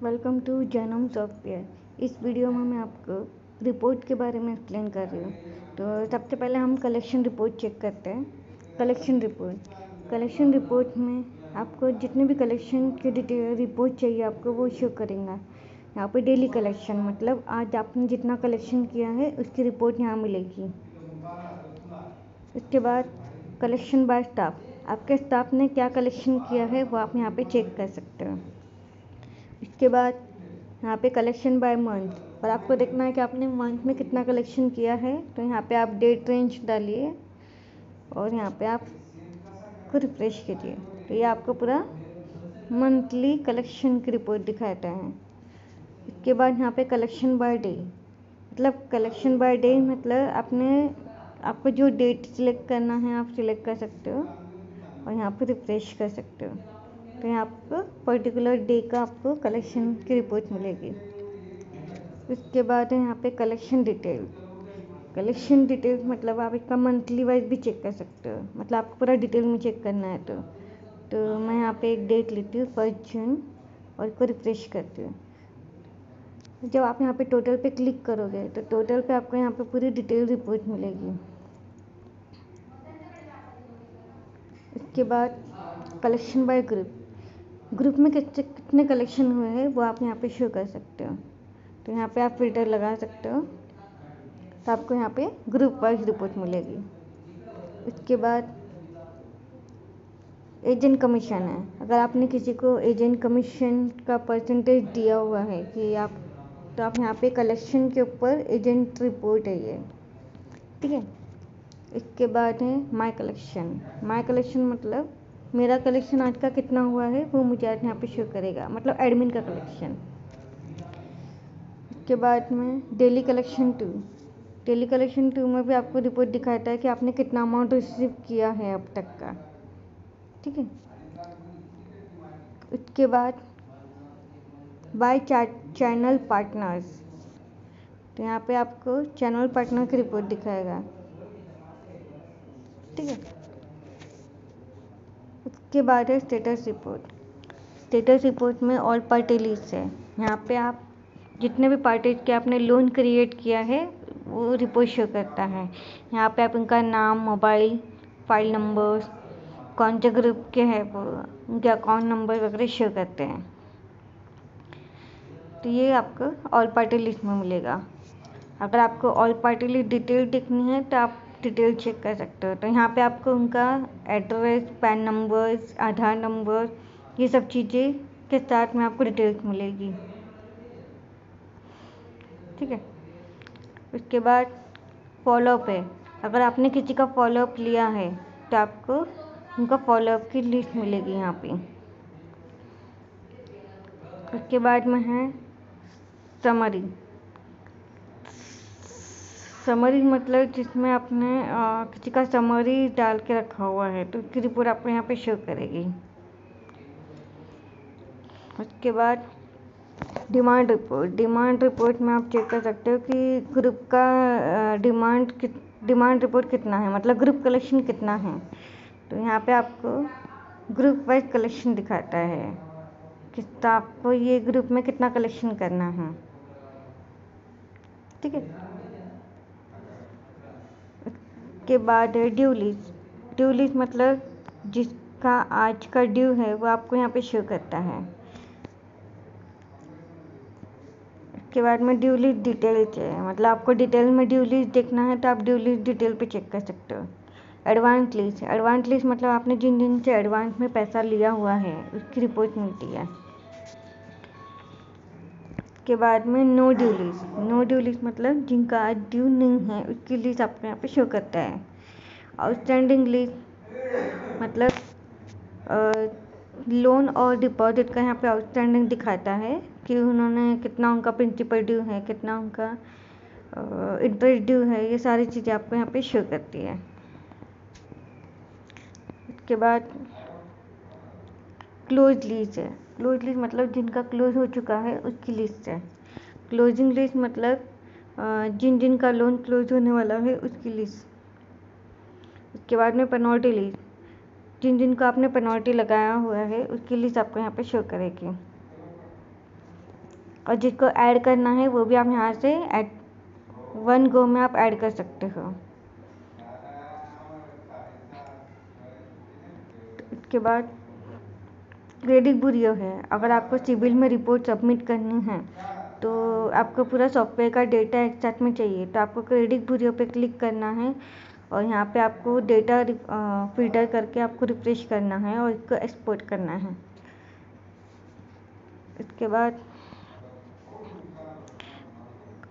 Welcome to जनम software. इस video में मैं आपको रिपोर्ट के बारे में एक्सप्लेन कर रही हूँ। तो सबसे पहले हम कलेक्शन रिपोर्ट चेक करते हैं। कलेक्शन रिपोर्ट में आपको जितने भी कलेक्शन के डिटेल रिपोर्ट चाहिए आपको वो शो करेगा। यहाँ पे डेली कलेक्शन मतलब आज आपने जितना कलेक्शन किया है उसकी रिपोर्ट यहाँ मिलेगी। उसके बाद कलेक्शन बाय स्टाफ, आपके स्टाफ ने क्या कलेक्शन किया है वो आप यहाँ पे चेक कर सकते हो। इसके बाद यहाँ पे कलेक्शन बाय मंथ, और आपको देखना है कि आपने मंथ में कितना कलेक्शन किया है। तो यहाँ पे आप डेट रेंज डालिए और यहाँ पे आप को रिफ्रेश कीजिए, तो ये आपको पूरा मंथली कलेक्शन की रिपोर्ट दिखाता है। इसके बाद यहाँ पे कलेक्शन बाय डे, मतलब आपको जो डेट सिलेक्ट करना है आप सिलेक्ट कर सकते हो और यहाँ पे रिफ्रेश कर सकते हो। तो यहाँ आपको पर्टिकुलर डे का आपको कलेक्शन की रिपोर्ट मिलेगी। उसके बाद है यहाँ पे कलेक्शन डिटेल मतलब आप इसका मंथली वाइज भी चेक कर सकते हो, मतलब आपको पूरा डिटेल में चेक करना है। तो मैं यहाँ पे एक डेट लेती हूँ 1 जून और इसको रिफ्रेश करती हूँ। जब आप यहाँ पे टोटल पे क्लिक करोगे तो टोटल पे आपको यहाँ पे पूरी डिटेल रिपोर्ट मिलेगी। इसके बाद कलेक्शन बाय ग्रुप में कितने कलेक्शन हुए हैं वो आप यहाँ पे शो कर सकते हो। तो यहाँ पे आप फिल्टर लगा सकते हो, तो आपको यहाँ पे ग्रुप वाइज रिपोर्ट मिलेगी। उसके बाद एजेंट कमीशन है, अगर आपने किसी को एजेंट कमीशन का परसेंटेज दिया हुआ है कि आप, तो आप यहाँ पे कलेक्शन के ऊपर एजेंट रिपोर्ट है ये, ठीक है। इसके बाद है माय कलेक्शन मतलब मेरा कलेक्शन आज का कितना हुआ है वो मुझे आज यहाँ पे शो करेगा, मतलब एडमिन का कलेक्शन। इसके बाद में डेली कलेक्शन टू में भी आपको रिपोर्ट दिखाता है कि आपने कितना अमाउंट रिसीव किया है अब तक का, ठीक है। उसके बाद बाय चैनल पार्टनर्स, तो यहाँ पे आपको चैनल पार्टनर की रिपोर्ट दिखाएगा, ठीक है। उसके बाद है स्टेटस रिपोर्ट में ऑल पार्टी लिस्ट है। यहाँ पे आप जितने भी पार्टीज के आपने लोन क्रिएट किया है वो रिपोर्ट शो करता है। यहाँ पे आप उनका नाम, मोबाइल, फाइल नंबर्स, कौन से ग्रुप के हैं वो, उनके अकाउंट नंबर वगैरह शो करते हैं। तो ये आपको ऑल पार्टी लिस्ट में मिलेगा। अगर आपको ऑल पार्टी लिस्ट डिटेल देखनी है तो आप डिटेल चेक कर सकते हो। तो यहाँ पे आपको उनका एड्रेस, पैन नंबर्स, आधार नंबर, ये सब चीज़ें के साथ में आपको डिटेल्स मिलेगी, ठीक है। उसके बाद फॉलोअप है, अगर आपने किसी का फॉलोअप लिया है तो आपको उनका फॉलोअप की लिस्ट मिलेगी यहाँ पे। उसके बाद में है समरी मतलब जिसमें आपने किसी का समरी डाल के रखा हुआ है तो उसकी रिपोर्ट आपको यहाँ पे शो करेगी। उसके बाद डिमांड रिपोर्ट में आप चेक कर सकते हो कि ग्रुप का डिमांड रिपोर्ट कितना है, मतलब ग्रुप कलेक्शन कितना है। तो यहाँ पे आपको ग्रुप वाइज कलेक्शन दिखाता है कि आपको ये ग्रुप में कितना कलेक्शन करना है, ठीक है। के बाद है ड्यू लिस्ट मतलब जिसका आज का ड्यू है वो आपको यहाँ पे शो करता है। के बाद में ड्यू लिस्ट डिटेल्स है, मतलब आपको डिटेल में ड्यू लिस्ट देखना है तो आप ड्यू लिस्ट डिटेल पे चेक कर सकते हो। एडवांस लिस्ट मतलब आपने जिन जिन से एडवांस में पैसा लिया हुआ है उसकी रिपोर्ट मिलती है। के बाद में नो ड्यू लिस्ट मतलब जिनका आज ड्यू नहीं है उसकी लिस्ट आपको यहाँ पे शो करता है। आउटस्टैंडिंग लिस्ट मतलब लोन और डिपॉजिट का यहाँ पे आउटस्टैंडिंग दिखाता है कि उन्होंने कितना उनका प्रिंसिपल ड्यू है, कितना उनका इंटरेस्ट ड्यू है, ये सारी चीज़ें आपको यहाँ पे शो करती है। इसके बाद क्लोज लिस्ट है, मतलब जिनका क्लोज हो चुका है उसकी लिस्ट है। क्लोजिंग लिस्ट मतलब जिन जिन का लोन क्लोज होने वाला है उसकी लिस्ट। उसके बाद में पेनल्टी लिस्ट, जिन जिन को आपने पेनल्टी लगाया हुआ है उसकी लिस्ट आपको यहाँ पे शो करेगी। और जिसको ऐड करना है वो भी आप यहाँ से एट वन गो में आप ऐड कर सकते हो। इसके बाद क्रेडिट ब्यूरो है। अगर आपको सिविल में रिपोर्ट सबमिट करनी है तो आपको पूरा सॉफ्टवेयर का डेटा एक साथ में चाहिए, तो आपको क्रेडिट ब्यूरो पे क्लिक करना है और यहाँ पे आपको डेटा फिल्टर करके आपको रिफ्रेश करना है और इसको एक्सपोर्ट करना है। इसके बाद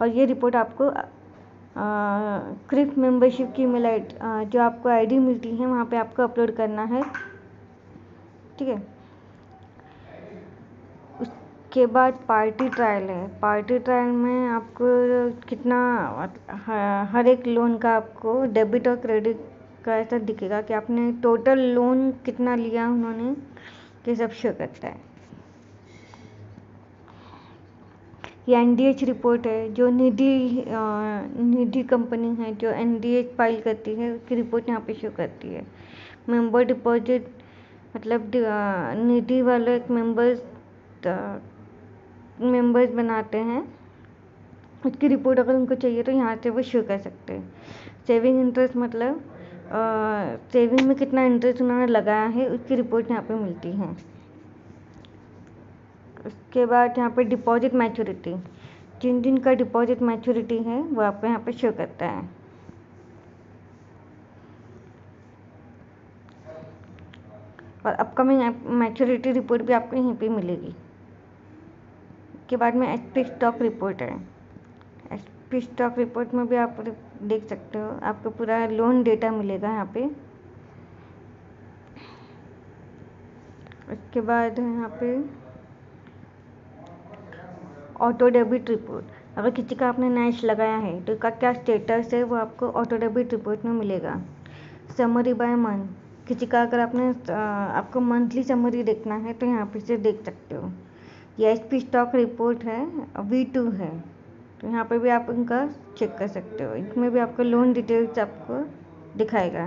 और ये रिपोर्ट आपको क्रिप मेंबरशिप की ईमेल जो आपको आईडी मिलती है वहाँ पे आपको अपलोड करना है, ठीक है। उसके बाद पार्टी ट्रायल है। पार्टी ट्रायल में आपको कितना हर एक लोन का आपको डेबिट और क्रेडिट का ऐसा दिखेगा कि आपने टोटल लोन कितना लिया उन्होंने, ये सब शो करता है। ये एनडीएच रिपोर्ट है, जो निधि कंपनी है जो एनडीएच फाइल करती है उसकी रिपोर्ट यहाँ पे शो करती है। मेंबर डिपॉजिट मतलब निधि वाले एक मेंबर्स बनाते हैं, उसकी रिपोर्ट अगर उनको चाहिए तो यहाँ से वो शो कर सकते हैं। सेविंग इंटरेस्ट मतलब सेविंग में कितना इंटरेस्ट उन्होंने लगाया है उसकी रिपोर्ट यहाँ पे मिलती है। उसके बाद यहाँ पे डिपॉजिट मैच्योरिटी, जिन जिन का डिपॉजिट मैच्योरिटी है वो आपको यहाँ पे शो करता है। और अपकमिंग मैच्योरिटी रिपोर्ट भी आपको यहीं पे मिलेगी। के बाद में एचपी स्टॉक रिपोर्ट है। एचपी स्टॉक रिपोर्ट में भी आप देख सकते हो, आपको पूरा लोन डेटा मिलेगा यहाँ पे। उसके बाद यहाँ पे ऑटो डेबिट रिपोर्ट, अगर किसी का आपने नैश लगाया है तो इसका क्या स्टेटस है वो आपको ऑटो डेबिट रिपोर्ट में मिलेगा। समरी बाय मंथ, किसी का अगर आपको मंथली समरी देखना है तो यहाँ पे से देख सकते हो। ये एचपी स्टॉक रिपोर्ट है, V2 है, तो यहाँ पे भी आप इनका चेक कर सकते हो। इसमें भी आपको लोन डिटेल्स आपको दिखाएगा।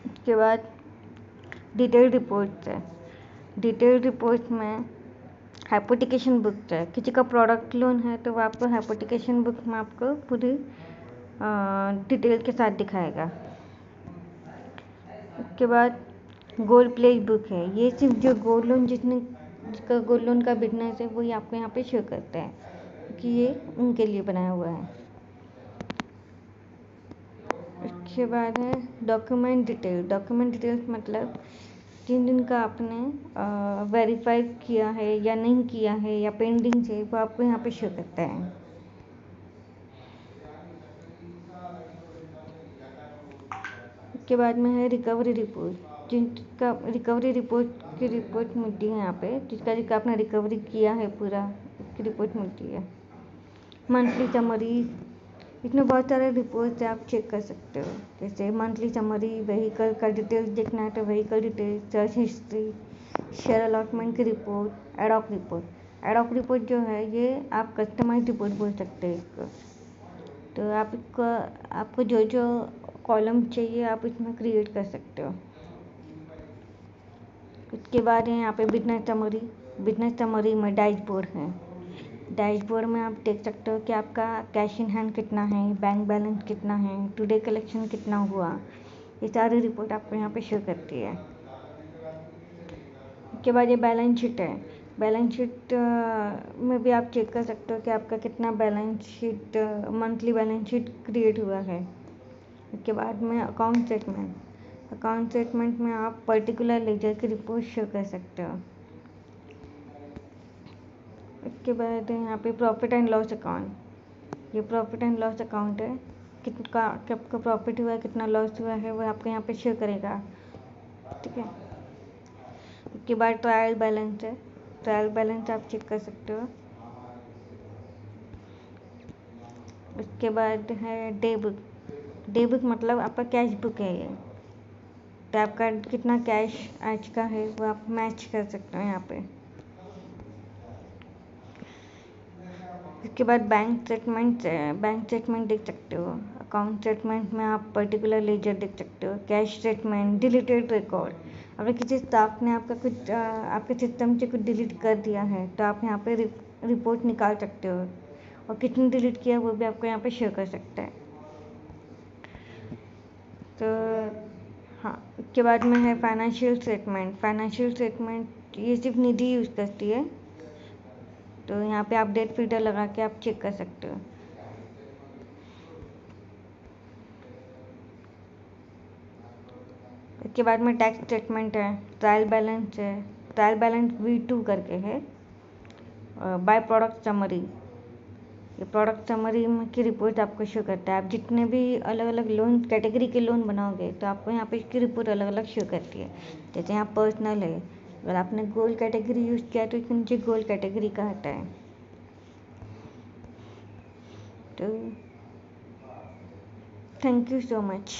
उसके बाद डिटेल रिपोर्ट्स है। डिटेल रिपोर्ट में हाइपोथिकेशन बुक है, किसी का प्रोडक्ट लोन है तो वो आपको हाइपोथिकेशन बुक में आपको पूरी डिटेल के साथ दिखाएगा। उसके बाद गोल्ड प्लेज बुक है, ये सिर्फ जो गोल्ड लोन जिसका गोल्ड लोन का बिजनेस है वही आपको यहाँ पे शो करता है, क्योंकि ये उनके लिए बनाया हुआ है। उसके बाद है डॉक्यूमेंट डिटेल। डॉक्यूमेंट डिटेल्स मतलब जिन जिन का आपने वेरीफाई किया है या नहीं किया है या पेंडिंग है वो आपको यहाँ पे शो करता है। उसके बाद में है रिकवरी रिपोर्ट, जिनका रिकवरी रिपोर्ट की रिपोर्ट मिलती है यहाँ पे, जिसका आपने रिकवरी किया है पूरा उसकी रिपोर्ट मिलती है। मंथली समरी, इसमें बहुत सारे रिपोर्ट्स आप चेक कर सकते हो, जैसे मंथली समरी, व्हीकल का डिटेल्स देखना है तो vehicle details, search history, share allotment की report, adhoc report. Adhoc report जो है ये आप कस्टमाइज रिपोर्ट बोल सकते हैं इसको, तो आपको जो जो कॉलम चाहिए आप इसमें क्रिएट कर सकते हो। उसके बाद है यहाँ पे बिजनेस समरी। बिजनेस समरी में डैशबोर्ड है। डैशबोर्ड में आप देख सकते हो कि आपका कैश इन हैंड कितना है, बैंक बैलेंस कितना है, टुडे कलेक्शन कितना हुआ, ये सारी रिपोर्ट आपको यहाँ पे शो करती है। उसके बाद ये बैलेंस शीट है। बैलेंस शीट में भी आप चेक कर सकते हो कि आपका कितना balance sheet monthly balance sheet create हुआ है। उसके बाद में अकाउंट स्टेटमेंट। अकाउंट स्टेटमेंट में आप पर्टिकुलर लेजर की रिपोर्ट शो कर सकते हो। उसके बाद यहाँ पे प्रॉफिट एंड लॉस अकाउंट। ये प्रॉफिट एंड लॉस अकाउंट है, कितना आपका प्रॉफिट हुआ है कितना लॉस हुआ है वो आपको यहाँ पे शो करेगा, ठीक है। उसके बाद ट्रायल बैलेंस है। ट्रायल बैलेंस आप चेक कर सकते हो। उसके बाद है डे बुक। डे बुक मतलब आपका कैश बुक है ये, तो आपका कितना कैश आज का है वो आप मैच कर सकते हो यहाँ पे। इसके बाद बैंक स्टेटमेंट है। बैंक स्टेटमेंट देख सकते हो। अकाउंट स्टेटमेंट में आप पर्टिकुलर लेजर देख सकते हो, कैश स्टेटमेंट, डिलीटेड रिकॉर्ड। अगर किसी स्टाफ ने आपका कुछ आपके सिस्टम से कुछ डिलीट कर दिया है तो आप यहाँ पे रिपोर्ट निकाल सकते हो, और कितने डिलीट किया वो भी आपको यहाँ पे शो कर सकता है। तो हाँ, इसके बाद में है फाइनेंशियल स्टेटमेंट। फाइनेंशियल स्टेटमेंट ये सिर्फ निधि यूज़ करती है, तो यहाँ पे आप डेट फिल्टर लगा के आप चेक कर सकते हो। इसके बाद में टैक्स स्टेटमेंट है, ट्रायल बैलेंस है, ट्रायल बैलेंस V2 करके है, बाय प्रोडक्ट समरी। ये प्रोडक्ट समरी की रिपोर्ट आपको शो करता है। आप जितने भी अलग अलग लोन कैटेगरी के लोन बनाओगे तो आपको यहाँ पे इसकी रिपोर्ट अलग अलग शो करती है। जैसे यहाँ पर्सनल है, अगर आपने गोल्ड कैटेगरी यूज़ किया तो इसके नीचे गोल्ड कैटेगरी का आता है। तो थैंक यू सो मच।